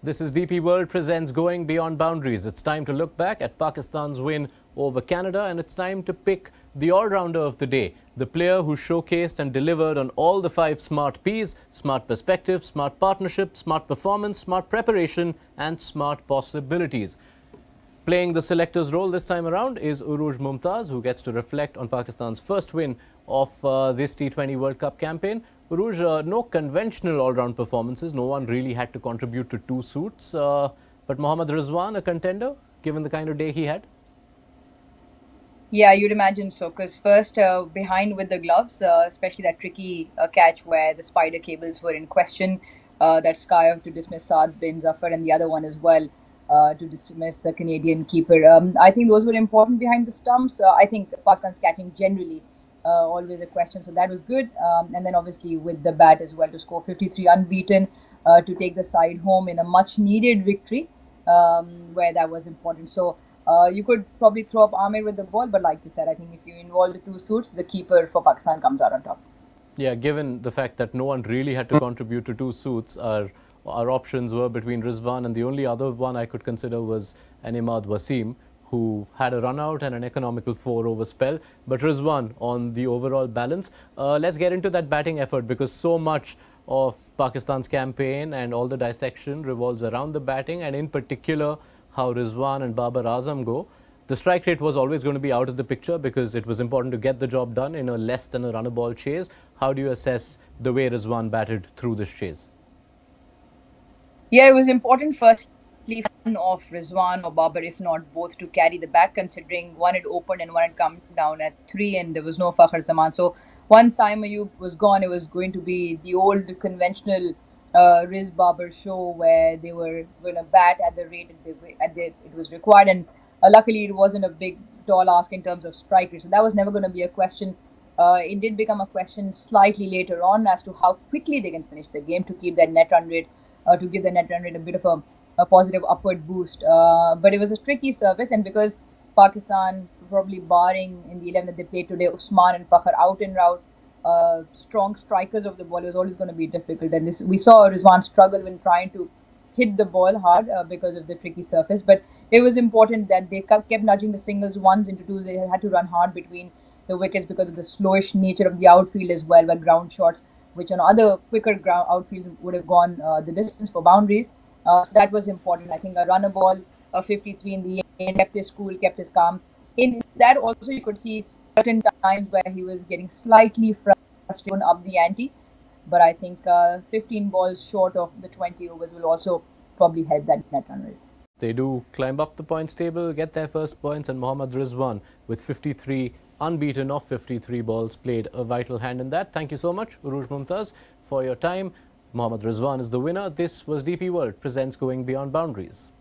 This is DP World presents Going Beyond Boundaries. It's time to look back at Pakistan's win over Canada, and it's time to pick the all-rounder of the day, the player who showcased and delivered on all the 5 smart P's: smart perspective, smart partnership, smart performance, smart preparation and smart possibilities. Playing the selector's role this time around is Uruj Mumtaz, who gets to reflect on Pakistan's first win of this T20 World Cup campaign. Uruj, no conventional all-round performances. No one really had to contribute to 2 suits. But Mohammad Rizwan, a contender, given the kind of day he had? Yeah, you'd imagine so, because first behind with the gloves, especially that tricky catch where the spider cables were in question, that sky to dismiss Saad bin Zafar, and the other one as well to dismiss the Canadian keeper. I think those were important behind the stumps. I think Pakistan's catching generally always a question, so that was good. And then obviously with the bat as well to score 53 unbeaten, to take the side home in a much needed victory where that was important. So you could probably throw up Amir with the ball, but like you said, I think if you involve the 2 suits, the keeper for Pakistan comes out on top. Yeah, given the fact that no one really had to contribute to 2 suits, our options were between Rizwan, and the only other one I could consider was an Imad Wasim, who had a run out and an economical 4-over spell. But Rizwan on the overall balance. Let's get into that batting effort, because so much of Pakistan's campaign and all the dissection revolves around the batting, and in particular how Rizwan and Babar Azam go. The strike rate was always going to be out of the picture because it was important to get the job done in a less than a run a ball chase. How do you assess the way Rizwan batted through this chase? Yeah, it was important firstly of Rizwan or Babar, if not both, to carry the bat, considering one had opened and one had come down at 3 and there was no Fakhar Zaman. So once Saim Ayub was gone, it was going to be the old conventional Riz Babar show where they were going to bat at the rate it was required. And luckily it wasn't a big tall ask in terms of strike rate, so that was never going to be a question. It did become a question slightly later on as to how quickly they can finish the game to keep that net run rate, to give the net run rate a bit of a positive upward boost. But it was a tricky service, and because Pakistan, probably barring in the 11 that they played today, Usman and Fakhar out and out, strong strikers of the ball, it was always going to be difficult. And this, we saw Rizwan struggle when trying to hit the ball hard because of the tricky surface. But it was important that they kept nudging the singles ones into twos. They had to run hard between the wickets because of the slowish nature of the outfield as well, where ground shots, which on other quicker ground outfields would have gone the distance for boundaries. So that was important. I think a runner ball, a 53 in the end, kept his cool, kept his calm. In that also you could see certain times where he was getting slightly frustrated up the ante. But I think 15 balls short of the 20 overs will also probably help that net run rate. They do climb up the points table, get their first points, and Mohammad Rizwan with 53 unbeaten off 53 balls played a vital hand in that. Thank you so much, Uruj Mumtaz, for your time. Mohammad Rizwan is the winner. This was DP World presents Going Beyond Boundaries.